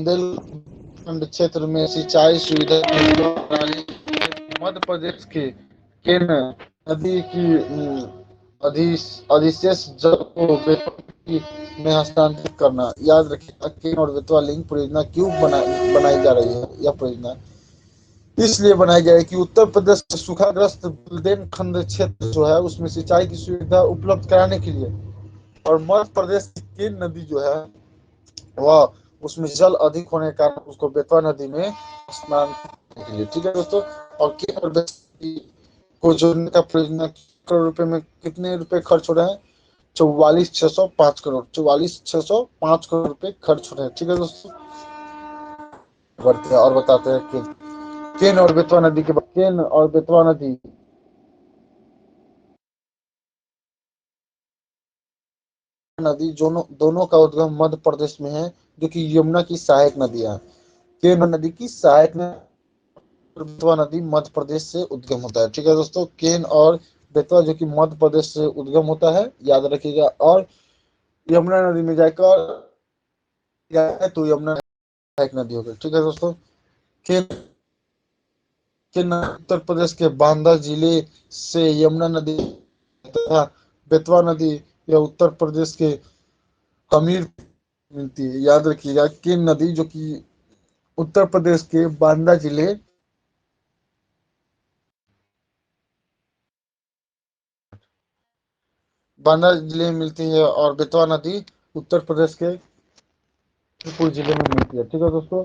बुंदेलखंड क्षेत्र में सिंचाई सुविधा प्रणाली मध्य प्रदेश के केन नदी की अधिशेष जल को बेतवा में हस्तांतरित करना। याद रखिएगा केन और बेतवा लिंक परियोजना क्यों बनाई जा रही है। यह परियोजना इसलिए बनाई गई है कि उत्तर प्रदेश के सूखाग्रस्त बुंदेलखंड क्षेत्र जो है उसमें सिंचाई की सुविधा उपलब्ध कराने के लिए, और मध्य प्रदेश की केन नदी जो है वह उसमें जल अधिक होने के कारण उसको बेतवा नदी में स्नान करने के लिए। ठीक है दोस्तों, और केन और बेतवा को जोड़ने का परियोजना करोड़ रुपए में कितने रुपए खर्च हो रहे हैं? 44,605 करोड़, 44,605 करोड़ रुपए खर्च हो रहे हैं। ठीक है दोस्तों, बढ़ते हैं और बताते हैं कि केन और बेतवा नदी के बाद केन और बेतवा नदी दोनों का उद्गम मध्य प्रदेश में है, जो कि यमुना की सहायक नदियां हैं। केन नदी की सहायक बेतवा नदी मध्य प्रदेश से उद्गम होता है। ठीक है दोस्तों, केन और बेतवा जो कि मध्य प्रदेश से उद्गम होता है, याद रखिएगा, और यमुना नदी में जाकर तो यमुना सहायक नदी हो गई। ठीक है दोस्तों, केन उत्तर प्रदेश के बांदा जिले से यमुना नदी तथा बेतवा नदी या उत्तर प्रदेश के हमीर मिलती है। याद रखिएगा केन नदी जो कि उत्तर प्रदेश के बांदा जिले में मिलती है, और बेतवा नदी उत्तर प्रदेश के जयपुर जिले में मिलती है। ठीक है दोस्तों,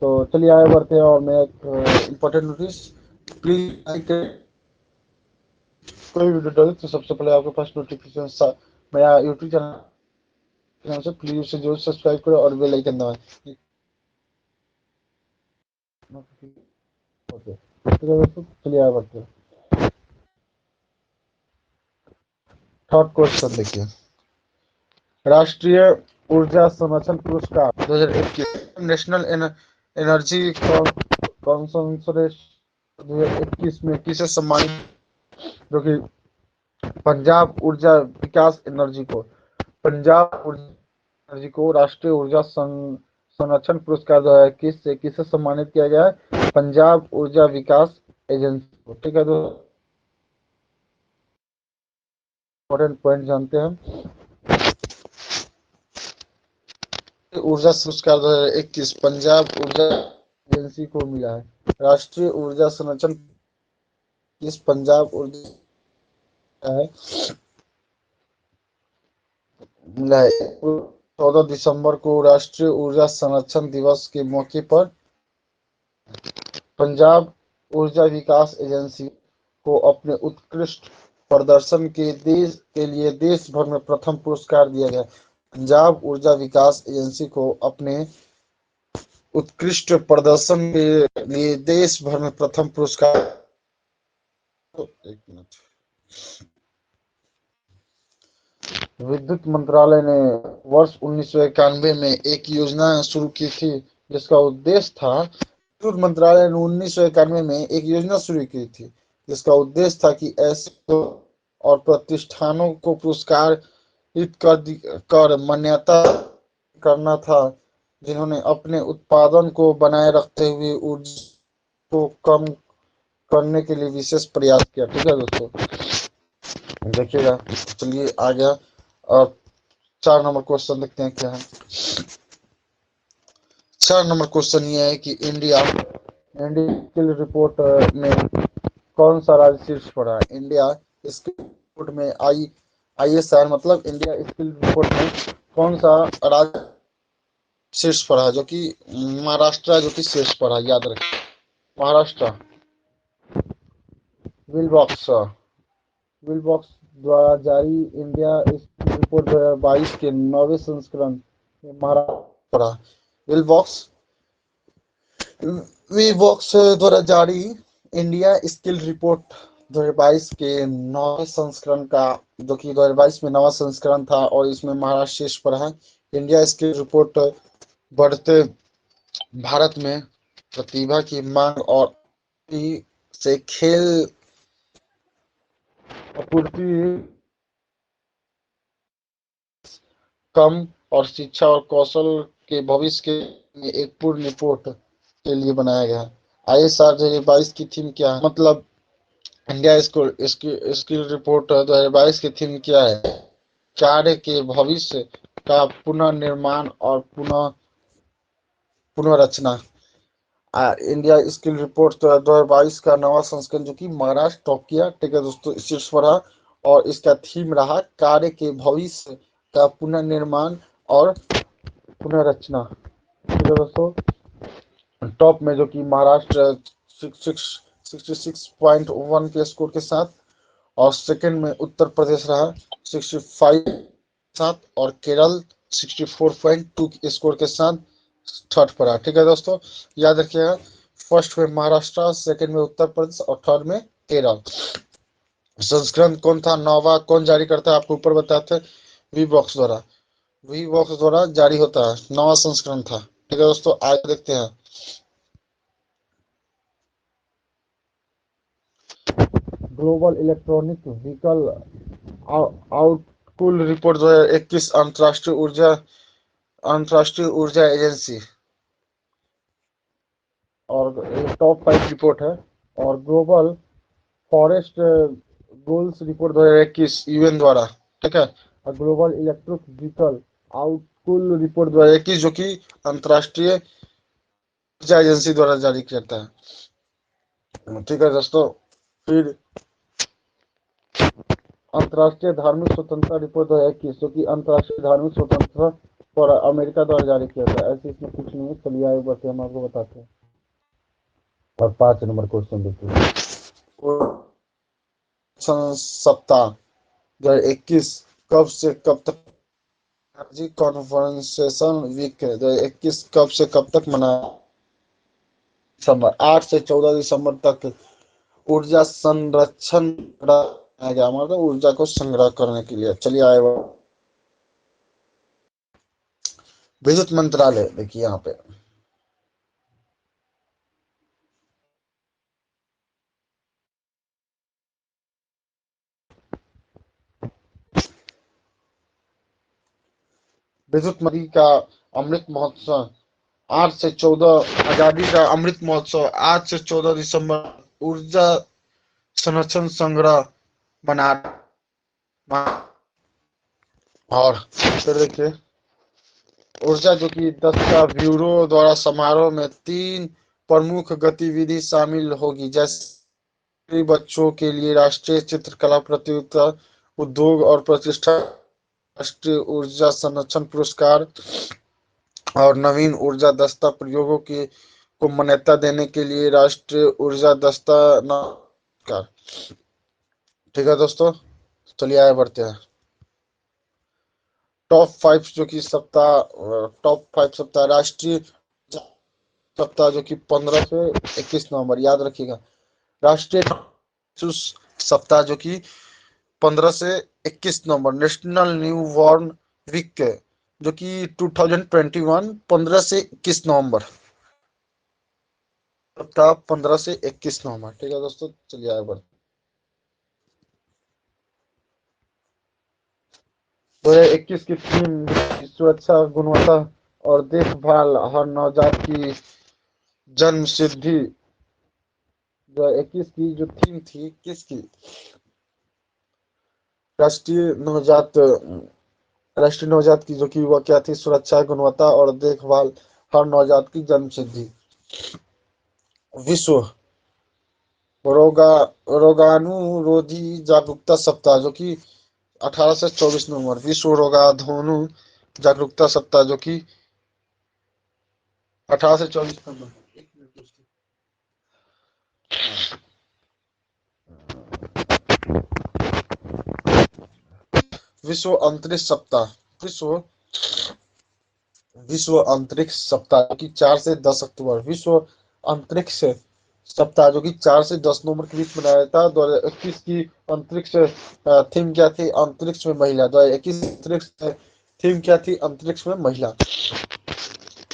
तो चलिए आगे बढ़ते हैं। और मैं एक इम्पोर्टेंट नोटिस, प्लीज लाइक, कोई वीडियो डाले तो सबसे पहले आपके पास नोटिफिकेशन मेरा यूट्यूब चैनल से प्लीज उसे जरूर सब्सक्राइब करो और बेल आइकन दबाएं। ओके, ठीक है दोस्तों, चलिए आगे बढ़ते हैं। थर्ड क्वेश्चन देखिए, राष्ट्रीय ऊर्जा संरक्षण पुरस्कार 2021 नेशनल एनर्जी कॉन्फ्रेंस 2021 में किसे सम्मानित, जो कि पंजाब ऊर्जा विकास एनर्जी को पंजाब ऊर्जा एनर्जी को राष्ट्रीय ऊर्जा संरक्षण पुरस्कार 2021 से किसे सम्मानित किया गया है? पंजाब ऊर्जा विकास एजेंसी को। ठीक है दोस्तों, इंपॉर्टेंट पॉइंट जानते हैं। ऊर्जा पुरस्कार 2021 पंजाब ऊर्जा एजेंसी को मिला है। राष्ट्रीय ऊर्जा संरक्षण इस पंजाब ऊर्जा है मिला है। 14 दिसंबर को राष्ट्रीय ऊर्जा संरक्षण दिवस के मौके पर पंजाब ऊर्जा विकास एजेंसी को अपने उत्कृष्ट प्रदर्शन के लिए देश भर में प्रथम पुरस्कार दिया गया। पंजाब ऊर्जा विकास एजेंसी को अपने उत्कृष्ट प्रदर्शन के लिए देश भर में प्रथम पुरस्कार। एक मिनट, विद्युत मंत्रालय ने वर्ष 1991 में एक योजना शुरू की थी जिसका उद्देश्य था विद्युत मंत्रालय ने 1991 में एक योजना शुरू की थी जिसका उद्देश्य था कि ऐसे और प्रतिष्ठानों को पुरस्कारित कर मान्यता करना था जिन्होंने अपने उत्पादन को बनाए रखते हुए ऊर्जा को कम करने के लिए विशेष प्रयास किया। ठीक है दोस्तों, देखिएगा, चलिए आ गया। और 4 नंबर क्वेश्चन देखते हैं क्या है। 4 नंबर क्वेश्चन ये है कि इंडिया स्किल रिपोर्ट में कौन सा राज्य शीर्ष पर है? इंडिया स्किल रिपोर्ट में ISR मतलब इंडिया स्किल रिपोर्ट में कौन सा राज्य शीर्ष पर है? जो कि महाराष्ट्र, जो कि शीर्ष पर है, याद रखें, महाराष्ट्र। विलबॉक्स द्वारा जारी इंडिया स्किल रिपोर्ट 2022 के 9वें संस्करण में महाराष्ट्र पर है। विलबॉक्स द्वारा जारी इंडिया स्किल रिपोर्ट 2022 के 9वें संस्करण का, जो कि 2022 में 9वां संस्करण था, और इसमें महाराष्ट्र शीर्ष पर है। इंडिया स्किल रिपोर्ट बढ़ते भारत में प्रतिभा की मांग और से खेल आपूर्ति कम और शिक्षा और कौशल के भविष्य के एक पूर्ण रिपोर्ट के लिए बनाया गया है। ISR 2022 की थीम क्या है? मतलब इंडिया स्किल रिपोर्ट 2022 की थीम क्या है? कार्य के भविष्य का पुनर्निर्माण और पुनर्रचना। इंडिया स्किल रिपोर्ट 2022 का नवा संस्करण जो कि महाराष्ट्र टॉप किया, ठीक है दोस्तों, शीर्ष पर रहा और इसका थीम रहा कार्य के भविष्य का पुनर्निर्माण और पुनर्रचना। ठीक है दोस्तों, टॉप में जो कि महाराष्ट्र 66.1 के स्कोर के साथ, और सेकंड में उत्तर प्रदेश रहा 65 के साथ, और केरल 64.2 के स्कोर के साथ थर्ड पर रहा। ठीक है दोस्तों, याद रखिएगा, फर्स्ट में महाराष्ट्र, सेकंड में उत्तर प्रदेश और थर्ड में केरल। संस्करण कौन था, नौवा कौन जारी करता है, आपको ऊपर बताते हैं, वी बॉक्स द्वारा जारी होता है, नवा संस्करण था। ठीक है दोस्तों, आगे देखते हैं। Global electronic vehicle output report 2021, अंतर्राष्ट्रीय ऊर्जा एजेंसी, और टॉप 5 रिपोर्ट है। और global forest goals report 2021 UN द्वारा, ठीक है। और global electric vehicle output report 2021 जो कि अंतर्राष्ट्रीय ऊर्जा एजेंसी द्वारा जारी किया जाता है। ठीक है दोस्तों, फिर अंतर्राष्ट्रीय धार्मिक स्वतंत्रता रिपोर्ट 2021 जो कि अंतर्राष्ट्रीय धार्मिक स्वतंत्रता पर अमेरिका द्वारा जारी किया था। ऐसे इसमें कुछ नहीं है, चलिए आगे बढ़ते हम आपको बताते हैं। और 5 नंबर क्वेश्चन देखते हैं। सप्ताह 2021 कब से कब तक, एनर्जी कॉन्फरेंसेशन वीक 2021 कब से कब तक मनाया? दिसंबर 8 से 14 दिसंबर तक ऊर्जा संरक्षण मनाया गया, मतलब ऊर्जा को संग्रह करने के लिए। चलिए आए विद्युत मंत्रालय, देखिए यहाँ पे विद्युत मंत्री का अमृत महोत्सव 8 से 14, आजादी का अमृत महोत्सव 8 से 14 दिसंबर, ऊर्जा संरक्षण संग्रह बना। और फिर देखिए, ऊर्जा जो कि 10 का ब्यूरो द्वारा समारोह में 3 प्रमुख गतिविधि शामिल होगी, जैसे बच्चों के लिए राष्ट्रीय चित्रकला प्रतियोगिता, उद्योग और प्रतिष्ठा, राष्ट्रीय ऊर्जा संरक्षण पुरस्कार, और नवीन ऊर्जा दस्ता प्रयोगों की को मान्यता देने के लिए राष्ट्रीय ऊर्जा दस्ता पुरस्कार। ठीक है दोस्तों, चलिए आगे बढ़ते हैं। टॉप 5 राष्ट्रीय सप्ताह जो कि 15 से 21 नवंबर, याद रखिएगा, राष्ट्रीय सप्ताह जो कि 15 से 21 नवंबर, नेशनल न्यू बॉर्न वीक जो कि 2021 15 से 21 नवंबर, सप्ताह 15 से 21 नवंबर। ठीक है दोस्तों, चलिए आगे बढ़ते। 2021 की थीम सुरक्षा, गुणवत्ता और देखभाल, हर नवजात की जन्म सिद्धि। 2021 की जो थीम थी किसकी, राष्ट्रीय नवजात राष्ट्रीय नवजात की जो कि वह क्या थी, सुरक्षा, गुणवत्ता और देखभाल, हर नवजात की जन्म सिद्धि। विश्व रोगाणुरोधी जागरूकता सप्ताह जो कि 18 से 24 नवंबर, विश्व रोगाणु जागरूकता सप्ताह जो कि 18 से 24 नवंबर। विश्व अंतरिक्ष सप्ताह, विश्व विश्व अंतरिक्ष सप्ताह की 4 से 10 अक्टूबर, विश्व अंतरिक्ष सप्ताह जो कि 4 से 10 नवंबर के बीच मनाया जाता है। 2021 की अंतरिक्ष थीम क्या थी, अंतरिक्ष में महिला। 2021 अंतरिक्ष थीम क्या थी, अंतरिक्ष में महिला।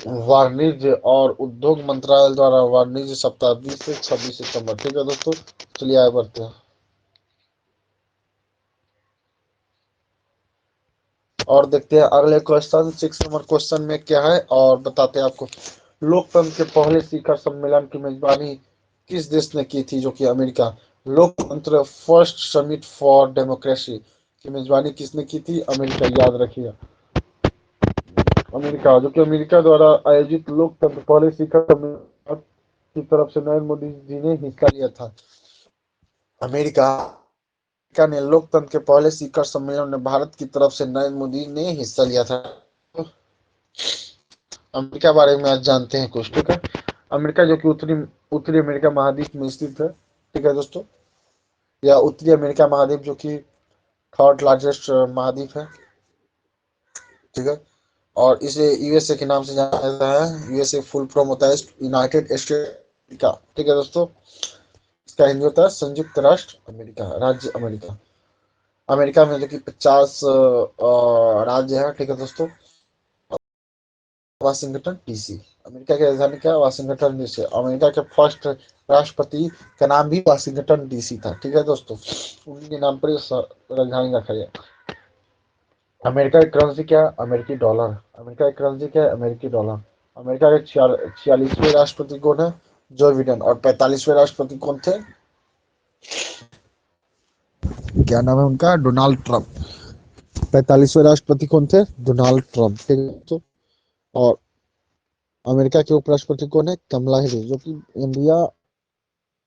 वाणिज्य और उद्योग मंत्रालय द्वारा वाणिज्य सप्ताह 20 से 26 सितंबर। ठीक है दोस्तों, चलिए आगे बढ़ते हैं। और देखते हैं अगले क्वेश्चन, 6 नंबर क्वेश्चन में क्या है और बताते हैं आपको। लोकतंत्र के पहले शिखर सम्मेलन की मेजबानी किस देश ने की थी, जो कि अमेरिका। लोकतंत्र फर्स्ट समिट फॉर डेमोक्रेसी की मेजबानी किसने की थी, अमेरिका, याद रखिएगा, अमेरिका, जो कि अमेरिका द्वारा आयोजित लोकतंत्र पहले शिखर सम्मेलन की तरफ से नरेंद्र मोदी जी ने हिस्सा लिया था। अमेरिका ने लोकतंत्र के पहले शिखर सम्मेलन में भारत की तरफ से नरेंद्र मोदी ने हिस्सा लिया था। अमेरिका बारे में आज जानते हैं कुछ, ठीक है। अमेरिका जो कि उत्तरी उत्तरी अमेरिका महाद्वीप में स्थित है, ठीक है दोस्तों, या उत्तरी अमेरिका महाद्वीप जो कि थर्ड लार्जेस्ट महाद्वीप है, ठीक है। और इसे यूएसए के नाम से जाना जाता है। यूएसए फुल फॉर्म होता है यूनाइटेड स्टेट का, ठीक है दोस्तों। इसका हिंदी होता है संयुक्त राष्ट्र अमेरिका, राज्य अमेरिका। अमेरिका में जो कि 50 राज्य है, ठीक है दोस्तों। वाशिंगटन डीसी, अमेरिका की राजधानी क्या है, वाशिंगटन डीसी। अमेरिका के फर्स्ट राष्ट्रपति का नाम भी वाशिंगटन डीसी था, ठीक है दोस्तों। उन्हीं के नाम पर राजधानी रखा गया। अमेरिका की करेंसी क्या है, अमेरिकी डॉलर। अमेरिका की करेंसी क्या है, अमेरिकी डॉलर। अमेरिका के 46वें राष्ट्रपति कौन है, जो बिडेन। और 45वें राष्ट्रपति कौन थे, क्या नाम है उनका, डोनाल्ड ट्रंप। 45वें राष्ट्रपति कौन थे, डोनाल्ड ट्रंप, ठीक है दोस्तों। और अमेरिका के उपराष्ट्रपति कौन है, कमला हैरिस, जो कि इंडिया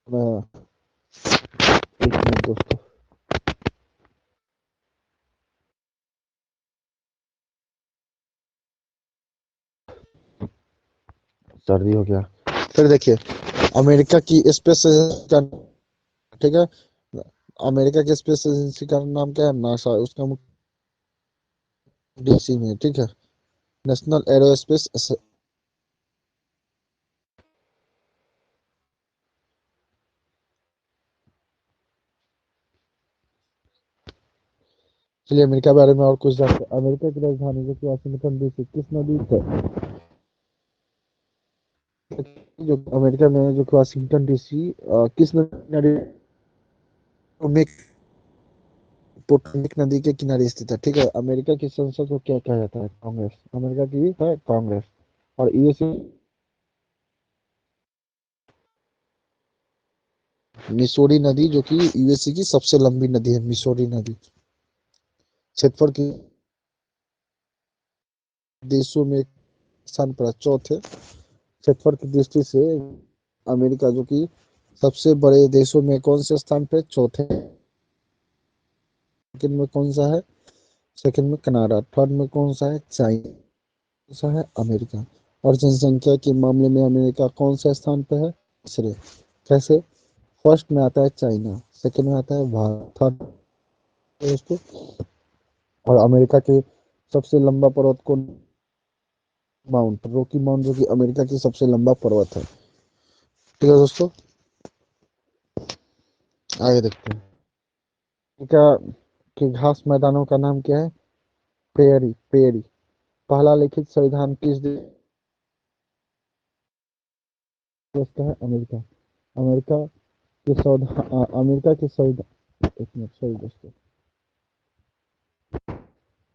में। एक मिनट दोस्तों, सर्दी हो गया। फिर देखिए, अमेरिका की स्पेस एजेंसी का, ठीक है, अमेरिका की स्पेस एजेंसी का नाम क्या है, नासा। उसका डीसी में, ठीक है, नेशनल एरोस्पेस। चलिए अमेरिका के बारे में और कुछ जानते हैं। अमेरिका की राजधानी जो कि वाशिंगटन डीसी किस नदी पर, जो अमेरिका में जो कि वाशिंगटन डीसी किस नदी में, पोटोनिक नदी के किनारे स्थित है, ठीक है। अमेरिका की संसद को क्या कहा जाता है, कांग्रेस। अमेरिका की है कांग्रेस। और यूएसए, मिसोरी नदी जो कि यूएसए की सबसे लंबी नदी है, मिसोरी नदी। क्षेत्रफल की देशों में स्थान पर है, चौथे क्षेत्रफल की दृष्टि से अमेरिका जो कि सबसे बड़े देशों में कौन से स्थान पे, चौथे। सेकंड में कौन सा है, सेकंड में कनाडा। थर्ड में कौन सा है, चाइना। कौन सा है, अमेरिका। और जनसंख्या के मामले में अमेरिका कौन से स्थान पे है, तीसरे। कैसे, फर्स्ट में आता है चाइना, सेकंड में आता है भारत, थर्ड दोस्तों। और अमेरिका के सबसे लंबा पर्वत कौन, माउंट रॉकी माउंट, जो कि अमेरिका की सबसे लंबा पर्वत है, ठीक है दोस्तों। आगे देखते हैं, क्या कि घास मैदानों का नाम क्या है, प्रेयरी, प्रेयरी। पहला लिखित संविधान किस देश का है, अमेरिका। अमेरिका के अमेरिका के संविधान, एक मिनट सॉरी दोस्तों,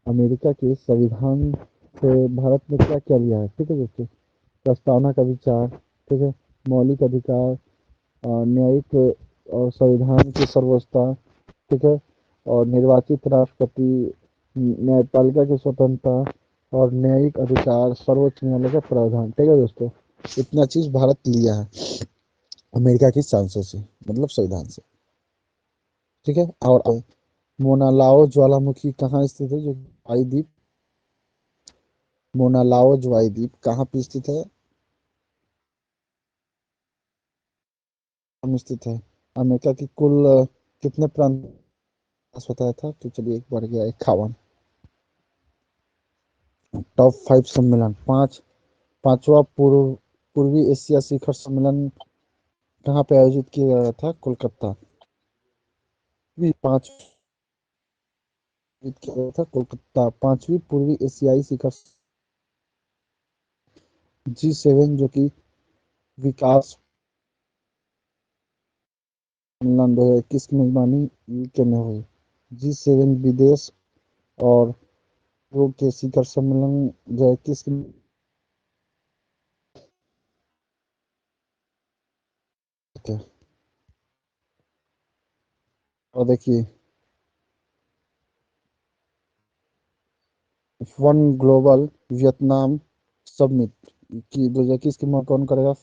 अमेरिका के संविधान से भारत ने क्या क्या लिया है, ठीक है दोस्तों। प्रस्तावना का विचार, ठीक है, मौलिक अधिकार, न्यायिक और संविधान की सर्वोच्चता, ठीक है, और निर्वाचित राष्ट्रपति, न्यायपालिका की स्वतंत्रता और न्यायिक अधिकार, सर्वोच्च न्यायालय का प्रावधान, ठीक है दोस्तों। इतना चीज भारत लिया है अमेरिका की सांसद से, मतलब संविधान से, ठीक है। और मोनालाओ ज्वालामुखी कहाँ स्थित है, जो हवाई द्वीप, मोनालाओ ज्वाई द्वीप कहाँ पे स्थित है, हम स्थित है। अमेरिका की कुल कितने प्रांत बताया था, तो चलिए एक बढ़ गया 51। टॉप 5 सम्मेलन, पांचवा पूर्वी एशिया शिखर सम्मेलन कहाँ पे आयोजित किया गया था, कोलकाता। भी पांच आयोजित किया गया था कोलकाता। पांचवी पूर्वी एशियाई शिखर G7 जो कि विकास सम्मेलन 2021 की मेजबानी यूके में हुई। G7 विदेश और वो के शिखर सम्मेलन जो 21 की थे। और देखिए वन ग्लोबल वियतनाम समिट की 2021 की कौन करेगा?